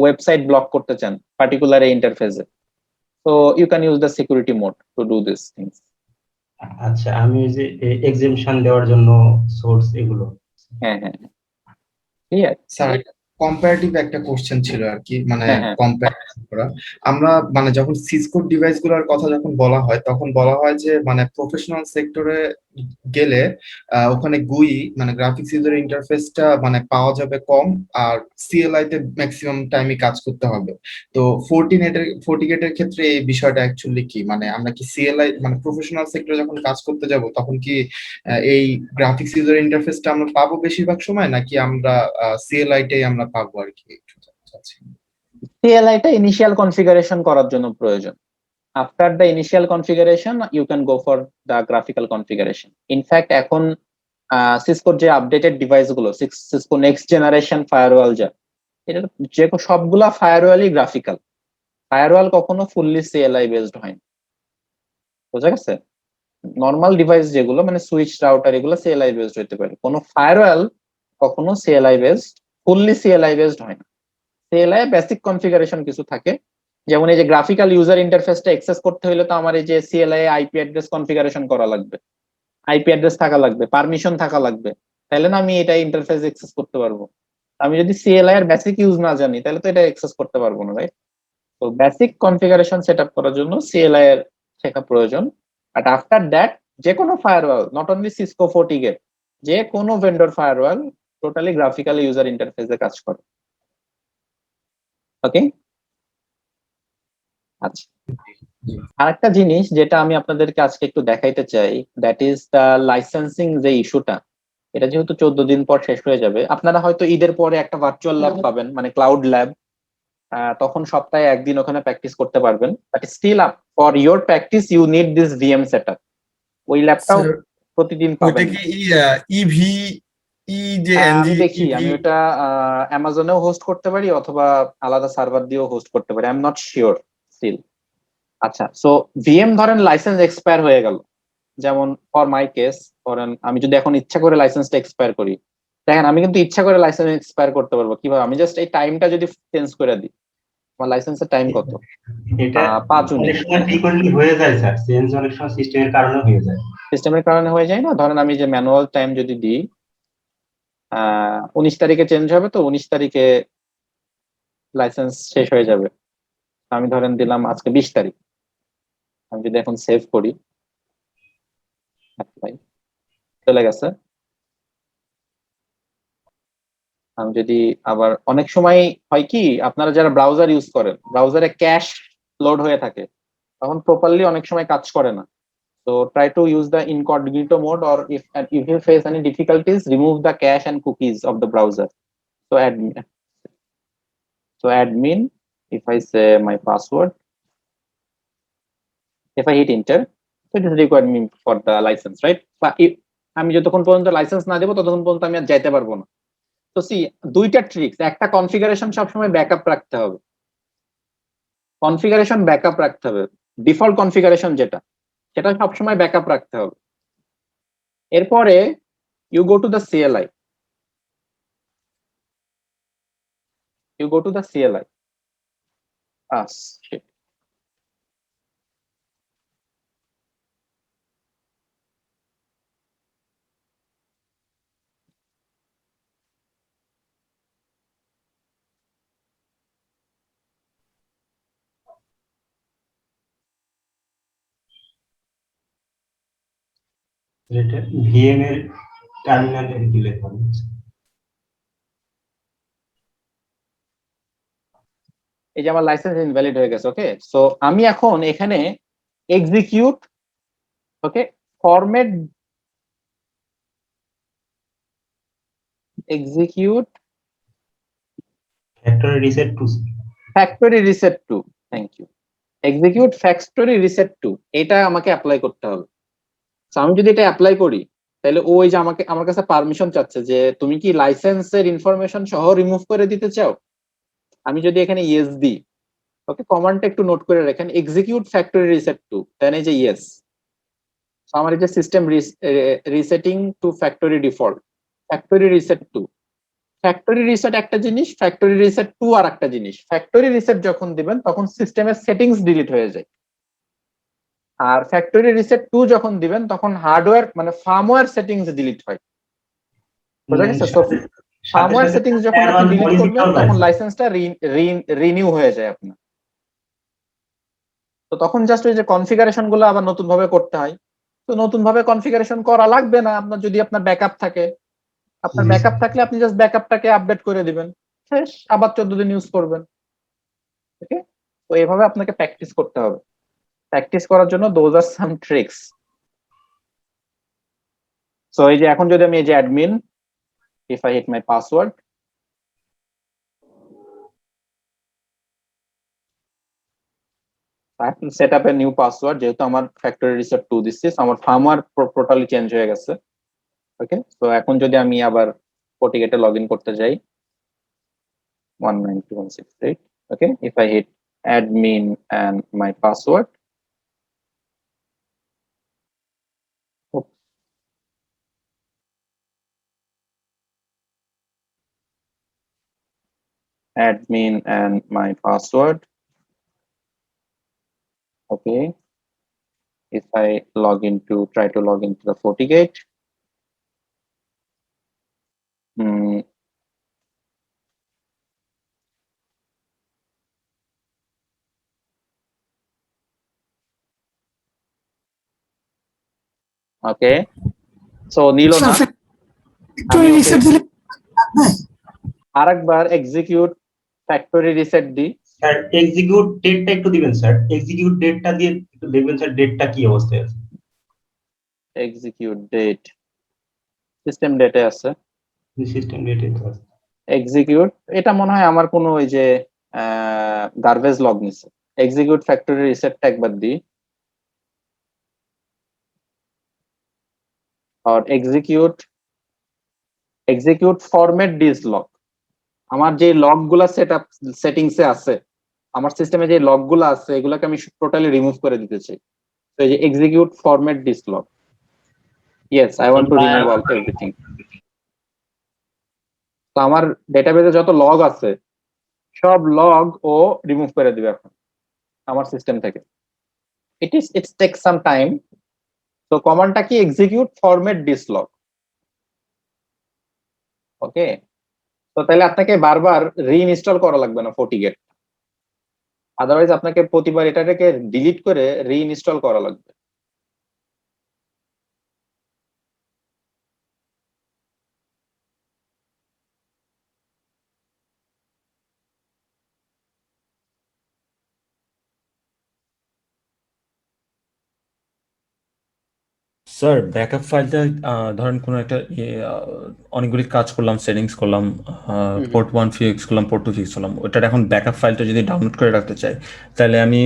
ওয়েবসাইট ব্লক করতে চান পার্টিকুলার ইন্টারফেসে, so you can use the security mode to do these things. আচ্ছা, আমি ওই যে এক্সেমশন দেওয়ার জন্য সোর্স এগুলো। হ্যাঁ হ্যাঁ, ক্লিয়ার স্যার কম্পারেটিভ একটা কোশ্চেন ছিল আর কি, মানে হ্যাঁ, হ্যাঁ। কম্পারিজন করা। আমরা মানে যখন সিসকো ডিভাইস গুলোর কথা যখন বলা হয়, তখন বলা হয় যে মানে প্রফেশনাল সেক্টরে গেলে ওখানে গুই মানে গ্রাফিক্স ইউজার ইন্টারফেসটা মানে পাওয়া যাবে কম, আর সিএলআই তে ম্যাক্সিমাম টাইমে কাজ করতে হবে। তো ফোর্টিগেটের ক্ষেত্রে এই বিষয়টা অ্যাকচুয়ালি কি, মানে আমরা কি সিএলআই মানে প্রফেশনাল সেক্টরে যখন কাজ করতে যাব তখন কি এই গ্রাফিক্স ইউজার ইন্টারফেসটা আমরা পাবো বেশিরভাগ সময়, নাকি আমরা সিএলআই টাই আমরা পাবো আর কি? একটু জানতে চাচ্ছি। CLI টা ইনিশিয়াল কনফিগারেশন করার জন্য প্রয়োজন। After the initial configuration you can go for the graphical configuration. In fact এখন সিসকোর যে আপডেটেড ডিভাইস গুলো, সিসকো নেক্সট জেনারেশন ফায়ারওয়াল যা, এটা যে সবগুলা ফায়ারওয়ালই গ্রাফিক্যাল। ফায়ারওয়াল কখনো ফুললি CLI বেসড হয় না, বুঝা গেছে? নর্মাল ডিভাইস যেগুলো মানে সুইচ রাউটার এগুলো CLI বেসড হতে পারে, কোনো ফায়ারওয়াল কখনো CLI based fully CLI based হয় না। CLI বেসিক কনফিগারেশন কিছু থাকে, যেমন এই যে গ্রাফিক্যাল ইউজার ইন্টারফেসটা অ্যাক্সেস করতে হলে তো আমার এই যে CLI আইপি অ্যাড্রেস কনফিগারেশন করা লাগবে। আইপি অ্যাড্রেস থাকা লাগবে, পারমিশন থাকা লাগবে, তাহলে না আমি এটা ইন্টারফেস অ্যাক্সেস করতে পারবো। আমি যদি সিএলআই এর বেসিক ইউজ না জানি তাহলে তো এটা অ্যাক্সেস করতে পারবো না, রাইট? তো বেসিক কনফিগারেশন সেটআপ করার জন্য সিএলআই এর শেখা প্রয়োজন। বাট আফটার দ্যাট যে কোনো ফায়ারওয়াল, নট অনলি সিসকো ফর্টিগেট, যে কোনো vendor firewall totally graphical user ইন্টারফেসে কাজ করে। ওকে, আচ্ছা। আরেকটা জিনিস যেটা আমি আপনাদেরকে আজকে একটু দেখাইতে চাই, দ্যাট ইজ দ্য লাইসেন্সিং যে ইস্যুটা। এটা যেহেতু 14 দিন পর শেষ হয়ে যাবে, আপনারা হয়তো ঈদের পরে একটা ভার্চুয়াল ল্যাব পাবেন, মানে ক্লাউড ল্যাব। তখন সপ্তাহে একদিন ওখানে প্র্যাকটিস করতে পারবেন, but still up for your practice you need this VM setup. ওই ল্যাবটাও স্যার প্রতিদিন ওইটা পাবেন। কি ইভি যে আমি এনজি দেখি, আমি ওটা অ্যামাজনেও হোস্ট করতে পারি অথবা আলাদা সার্ভার দিয়েও হোস্ট করতে পারি, I am not sure still. আচ্ছা, সো ভিএম ধরেন লাইসেন্স এক্সপায়ার হয়ে গেল, যেমন ফর মাই কেস, ধরেন আমি যদি এখন ইচ্ছা করে লাইসেন্সটা এক্সপায়ার করি, দেখেন আমি কিন্তু ইচ্ছা করে লাইসেন্স এক্সপায়ার করতে পারবো। কিভাবে? আমি জাস্ট এই টাইমটা যদি চেঞ্জ করে দিই, আমার লাইসেন্সের টাইম কত? এটা 5-19 অনেক সময় ফ্রিকোয়েন্টলি হয়ে যায় স্যার, চেঞ্জ অনেক সময় সিস্টেমের কারণে হয়ে যায়। সিস্টেমের কারণে হয়ে যায় না? ধরেন আমি যে ম্যানুয়াল টাইম যদি দিই, 19 তারিখে চেঞ্জ হবে, তো 19 তারিখে লাইসেন্স শেষ হয়ে যাবে। আমি ধরেন দিলাম আজকে 20 তারিখ। আমি যদি এখন সেভ করি, apply, চলে গেছে। আমি যদি আবার, অনেক সময় হয় কি, আপনারা যারা ব্রাউজার ইউজ করেন, ব্রাউজারে ক্যাশ লোড হয়ে থাকে, তখন প্রপারলি অনেক সময় কাজ করে না। তো try to use the incognito mode, or if you face any difficulties, remove the cache and cookies of the browser. So admin, if I say my password, if I hit enter, so it is required me for the license, right? বা আমি যতক্ষণ পর্যন্ত licence না দেবো ততক্ষণ পর্যন্ত আমি আর যাইতে পারবো না। তো সি, দুইটা ট্রিক্স, একটা কনফিগারেশন সবসময় ব্যাকআপ রাখতে হবে, কনফিগারেশন ব্যাকআপ রাখতে হবে, ডিফল্ট কনফিগারেশন যেটা, সেটা সবসময় ব্যাকআপ রাখতে হবে। এরপরে you go to the CLI, you go to the CLI. Shit. এটা ভিএম এর টার্মিনালে দিলে হবে। এই যে আমার লাইসেন্স ইনভ্যালিড হয়ে গেছে। ওকে, সো আমি এখন এখানে execute, okay, format execute factory reset two. Factory reset two, thank you, execute factory reset two, এটা আমাকে অ্যাপ্লাই করতে হবে। So, আমি যদি এটা অ্যাপ্লাই করি, তাহলে ওই যে আমাকে, আমার কাছে পারমিশন চাচ্ছে যে তুমি কি লাইসেন্সের ইনফরমেশন সহ রিমুভ করে দিতে চাও। আমি যদি এখানে ইয়েস দিই, ওকে, কমান্ডটা একটু নোট করে রাখেন, execute factory reset two, then এই যে ইয়েস, আমার এই যে system resetting to factory default, factory reset two, factory reset একটা জিনিস, ফ্যাক্টরি রিসেট টু আর একটা জিনিস। ফ্যাক্টরি রিসেট যখন দিবেন তখন সিস্টেমের সেটিংস ডিলিট হয়ে যায়, আর ফ্যাক্টরি রিসেট টু যখন দিবেন তখন হার্ডওয়্যার মানে ফার্মওয়্যার সেটিংস ডিলিট হয়। বুঝা গেছে? তো ফার্মওয়্যার সেটিংস যখন আপনি ডিলিট করবেন তখন লাইসেন্সটা রিনিউ হয়ে যায় আপনার। তো তখন জাস্ট ওই যে কনফিগারেশন গুলো আবার নতুন ভাবে করতে হয়। তো নতুন ভাবে কনফিগারেশন করা লাগবে না আপনার, যদি আপনার ব্যাকআপ থাকে। আপনার ব্যাকআপ থাকলে আপনি জাস্ট ব্যাকআপটাকে আপডেট করে দিবেন, শেষ, আবার 14 দিন ইউজ করবেন। ওকে, তো এইভাবে আপনাকে প্র্যাকটিস করতে হবে। প্র্যাকটিস করার জন্য those are some tricks. So এই যে এখন যদি আমি এই যে admin, if I hit my password, I have to set up a new password, যেহেতু আমার ফ্যাক্টরি রিসেট 2 দিচ্ছি, আমার ফার্মওয়্যার টোটালি চেঞ্জ হয়ে গেছে। ওকে, তো এখন যদি আমি আবার FortiGate লগ ইন করতে যাই, 192.168, okay, if I hit admin and my password, oops, admin and my password, okay, if I try to log into the FortiGate, okay, so নিল না, আমি ওকে আরেকবার এক্সিকিউট ফ্যাক্টরি রিসেট দিই। স্যার এক্সিকিউট ডেটটা একটু দিবেন স্যার, এক্সিকিউট ডেটটা দিয়ে একটু দেখবেন স্যার ডেটটা কি অবস্থায় আছে। এক্সিকিউট ডেট সিস্টেম ডেটে আছে, সিস্টেম ডেটে আছে। এক্সিকিউট এটা মনে হয় আমার কোনো ওই যে গার্বেজ লগ নিছে। এক্সিকিউট ফ্যাক্টরি রিসেটটা একবার দিই, আর এক্সিকিউট ফরম্যাট ডিস লগ। আমার যে লগ গুলা সেটিংসে আছে, আমার সিস্টেমে যে লগ গুলা আছে এগুলাকে আমি টোটালি রিমুভ করে দিতে চাই। তো এই যে execute format disk log, yes I want to remove all everything. তো আমার ডেটাবেজে যত লগ আছে সব লগ ও রিমুভ করে দিবে এখন আমার সিস্টেম থেকে। It's take some time. তো কমান্ডটা কি, execute format disk log. Okay, তো তাহলে আপনাকে বারবার রিইনস্টল করা লাগবে না FortiGate, আদারওয়াইজ আপনাকে প্রতিবার এটাকে ডিলিট করে রিইনস্টল করা লাগবে। স্যার ব্যাকআপ ফাইলটা ধরেন কোনো একটা অনেকগুলি কাজ করলাম, সেটিংস করলাম, পোর্ট 1 ফিক্স করলাম, পোর্ট 2 ফিক্স করলাম, ওটার এখন ব্যাকআপ ফাইলটা যদি ডাউনলোড করে রাখতে চাই তাহলে আমি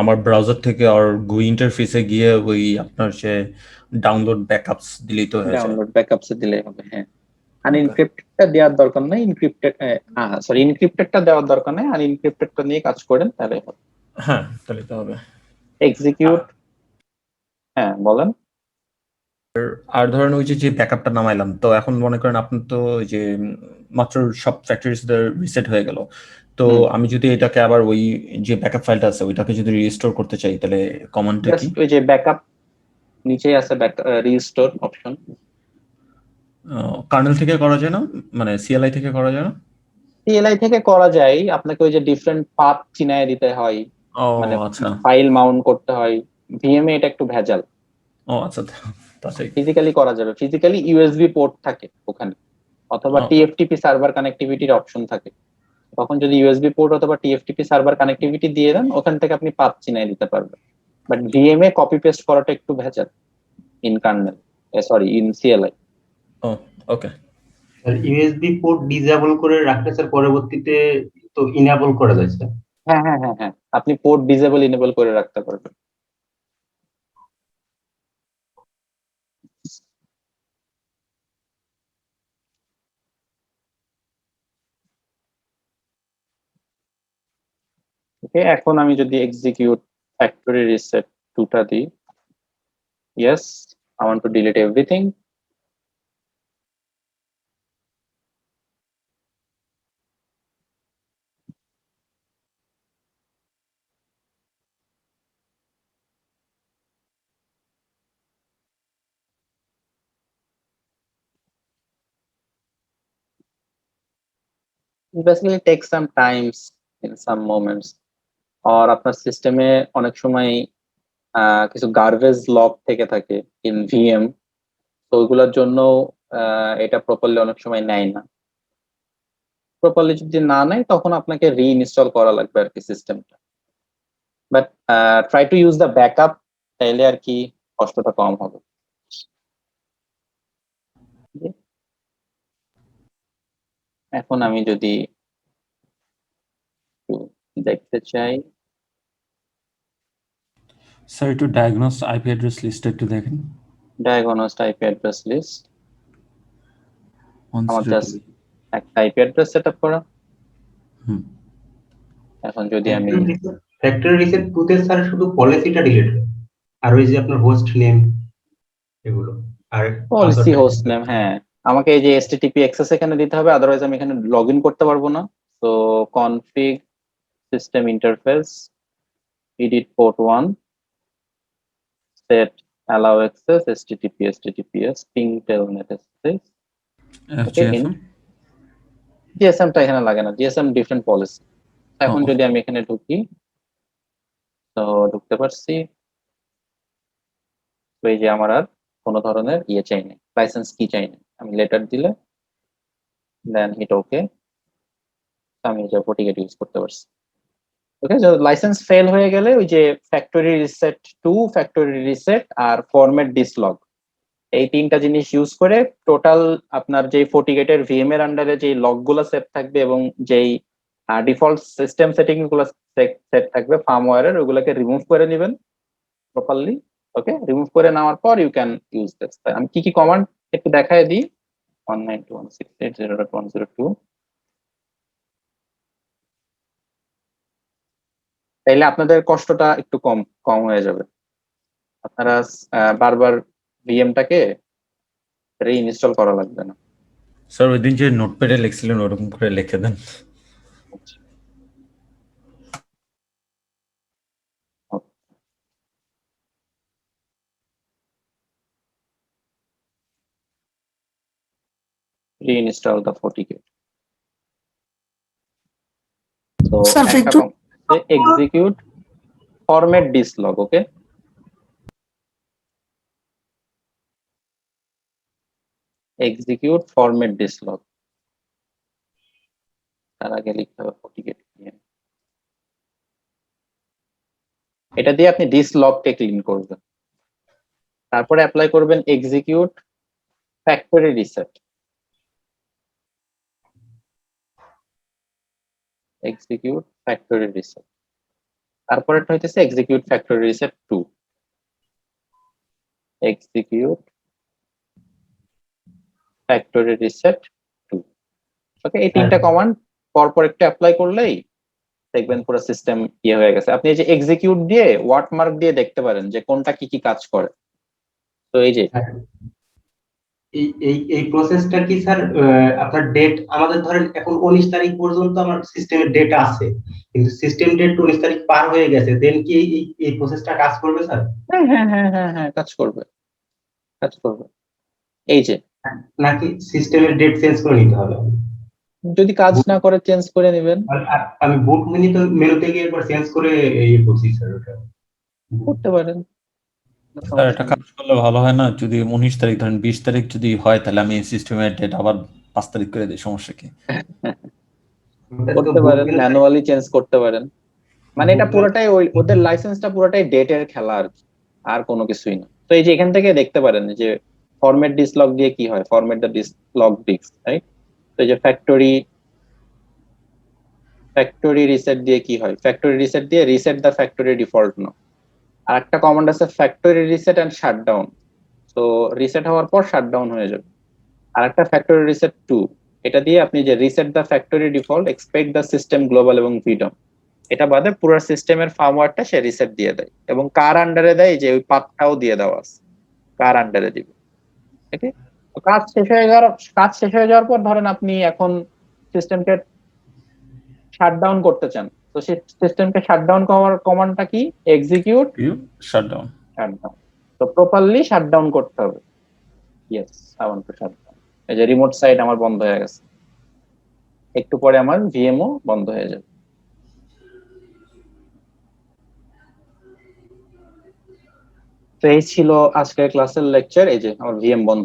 আমার ব্রাউজার থেকে আর GUI ইন্টারফেসে গিয়ে ওই আপনার সে ডাউনলোড ব্যাকআপস দিলেই তো হয়ে যায়। ডাউনলোড ব্যাকআপসে দিলে হবে, হ্যাঁ। আনএনক্রিপ্টেডটা দেওয়ার দরকার নাই, ইনক্রিপ্টেডটা দেওয়ার দরকার নাই, আনএনক্রিপ্টেডটা নিয়ে কাজ করেন তাহলে হবে। হ্যাঁ, তাহলে তো হবে। এক্সিকিউট, হ্যাঁ বলেন। আর ধরেন ওই যে ব্যাকআপটা নামাইলাম, তো এখন মনে করেন আপনার তো ওই যে মাত্র সব ফ্যাক্টরিজ রিসেট হয়ে গেল, তো আমি যদি এটাকে আবার ওই যে ব্যাকআপ ফাইলটা আছে ওইটাকে যদি রিস্টোর করতে চাই তাহলে কমান্ডটা কি? ওই যে ব্যাকআপ নিচেই আছে রিস্টোর অপশন। কার্নেল থেকে করা যায় না, মানে CLI থেকে করা যায় না? CLI থেকে করা যায়, আপনাকে ওই যে ডিফারেন্ট পাথ চিনায় দিতে হয়, ও মানে আচ্ছা, ফাইল মাউন্ট করতে হয়। ভিএমএ এটা একটু ভেজাল। ও আচ্ছা, তাই ফিজিক্যালি করা যাবে, ফিজিক্যালি ইউএসবি পোর্ট থাকে ওখানে, অথবা TFTP সার্ভার কানেক্টিভিটির অপশন থাকে। তখন যদি ইউএসবি পোর্ট অথবা TFTP সার্ভার কানেক্টিভিটি দিয়ে দেন, ওখান থেকে আপনি পাথ চিনায় দিতে পারবেন। বাট ভিএমএ কপি পেস্ট করাটা একটু ভেজাল in kernel, sorry in CLI। ও okay. Sir USB port disable করে রাখলে স্যার পরবর্তীতে তো ইনেবল করা যায় স্যার। হ্যাঁ হ্যাঁ হ্যাঁ হ্যাঁ, আপনি পোর্ট ডিসেবল ইনেবল করে রাখতে পারবেন। ওকে, এখন আমি যদি এক্সিকিউট ফ্যাক্টরি রিসেট 2টা দিই, yes I want two delete everything. basically take some times in some moments, or আপনার সিস্টেমে অনেক সময় কিছু গার্বেজ লগ থেকে থাকে ইন VM, তো ওইগুলোর জন্য এটা প্রপারলি অনেক সময় নেয় না। প্রপারলি যদি না নেয় তখন আপনাকে রিইনস্টল করা লাগবে আর কি সিস্টেমটা। But try to use the backup, তাইলে আর কি কষ্টটা কম হবে। এখন আমি যদি দেখতে চাই, স্যার একটু ডায়াগনোস আইপি অ্যাড্রেস লিস্ট একটু দেখেন। ডায়াগনোসড আইপি অ্যাড্রেস লিস্ট, আমার জাস্ট একটা আইপি অ্যাড্রেস সেটআপ করা। এখন যদি আমি ফ্যাক্টরি রিসেট 2 তে স্যার শুধু পলিসিটা ডিলিট হয়, আর ওই যে আপনার হোস্ট নেম এগুলো আর পলিসি হোস্ট নেম, হ্যাঁ আমাকে এই যে HTTP অ্যাক্সেস এখানে দিতে হবে, আদারওয়াইজ আমি এখানে লগইন করতে পারবো না। তো config system interface edit port 1 set allow access https ping telnet access FGFM GSM টা এখানে লাগে না, GSM ডিফারেন্ট পলিসি। এখন যদি আমি এখানে ঢুকি, তো ঢুকতে পারছি, তো এই যে আমার আর কোনো ধরনের ইয়ে চাই না, লাইসেন্স কি চাই না। আমি লেটার দিলে দেন হিট ওকে, আমি এই যে FortiGate ইউজ করতে পারছি। ওকে, লাইসেন্স ফেল হয়ে গেলে ওই যে factory reset two, factory reset আর ফরম্যাট ডিসলগ, এই তিনটা জিনিস ইউজ করে টোটাল আপনার যে FortiGate এর VM এর আন্ডারে যে লগ গুলো সেভ থাকবে এবং যেই ডিফল্ট সিস্টেম সেটিং গুলো সেট থাকবে ফার্মওয়্যারের, ওগুলোকে রিমুভ করে নেবেন প্রপারলি। ওকে, রিমুভ করে নেওয়ার পর ইউ ক্যান ইউজ দিস। আমি কি কি কমান্ড একটু দেখায় দিই। 192.168.0.102, তাইলে আপনাদের কষ্টটা একটু কম কম হয়ে যাবে। আপনারা বারবার ভিএমটাকে রিইনস্টল করা লাগবে না। স্যার ওই দিন যে নোটপ্যাডে লিখছিলেন ওরকম করে লিখে দেন। reinstall the FortiGate. So Sir, একটা execute format dislog, okay? Execute format dislog. তার আগে লিখতে হবে FortiGate VM। এটা দিয়ে আপনি dislogকে ক্লিন করবেন, তারপরে অ্যাপ্লাই করবেন execute factory reset। execute factory reset, তারপরেটা হইতেছে execute factory reset 2। execute factory reset 2। ওকে, এই তিনটা কমান্ড পরপর একটু অ্যাপ্লাই করলেই দেখবেন পুরো সিস্টেম ইয়ে হয়ে গেছে। আপনি এই যে এক্সিকিউট দিয়ে ওয়াটারমার্ক দিয়ে দেখতে পারেন যে কোনটা কি কি কাজ করে। তো এই যে এই প্রসেসটা কি স্যার, আপনার ডেট আমাদের ধরেন এখন 19 তারিখ পর্যন্ত আমার সিস্টেমের ডেট আছে, কিন্তু সিস্টেম ডেট 19 তারিখ পার হয়ে গেছে, দেন কি এই প্রসেসটা কাজ করবে স্যার? হ্যাঁ হ্যাঁ হ্যাঁ হ্যাঁ হ্যাঁ কাজ করবে, কাজ করবে। এই যে নাকি সিস্টেমের ডেট চেঞ্জ করে নিতে হবে? যদি কাজ না করে চেঞ্জ করে নেবেন, আমি বুট মেনুতে গিয়ে একবার চেঞ্জ করে এই করছি স্যার, ওটা করতে পারেন। স্যার এটা কাজ করলে ভালো হয় না? যদি 19 তারিখ ধরেন 20 তারিখ যদি হয় তাহলে আমি সিস্টেমের ডেট আবার 5 তারিখ করে দিই, সমস্যা কি? করতে পারেন, ম্যানুয়ালি চেঞ্জ করতে পারেন। মানে এটা পুরোটাই ওই ওদের লাইসেন্সটা পুরোটাই ডেটের খেলা আর কোনো কিছুই না। তো এই যে এখান থেকে দেখতে পারেন যে ফরম্যাট ডিসলগ দিয়ে কি হয়, ফরম্যাট দ্য ডিসলগ ডিস্ক, রাইট? তো এই যে ফ্যাক্টরি রিসেট দিয়ে কি হয়, ফ্যাক্টরি রিসেট দিয়ে রিসেট দ্য ফ্যাক্টরি ডিফল্ট না। আর একটা কমান্ড আছে ফ্যাক্টরি রিসেট এন্ড শাটডাউন, তো রিসেট হওয়ার পর শাটডাউন হয়ে যাবে। আর একটা ফ্যাক্টরি রিসেট 2, এটা দিয়ে আপনি যে reset the factory default expect the system global এবং ভিডম, এটা বাদে পুরো সিস্টেমের ফার্মওয়্যারটা সে রিসেট দিয়ে দেয় এবং কার আন্ডারে দেয় যে ওই পাথটাও দিয়ে দেওয়া আছে কার আন্ডারে দিবে। ওকে, কাজ শেষ হয়ে যাওয়ার পর ধরেন আপনি এখন সিস্টেমকে শাটডাউন করতে চান, তো সেই সিস্টেমকে শাটডাউন করার কমান্ডটা কি, এক্সিকিউট শাটডাউন। তো প্রপারলি শাটডাউন করতে হবে। Yes, I want two shutdown. এই যে রিমোট সাইট আমার বন্ধ হয়ে গেছে, একটু পরে আমার ভিএমও বন্ধ হয়ে যাবে। তো এই ছিল আজকের ক্লাসের লেকচার। এই যে আমার ভিএম বন্ধ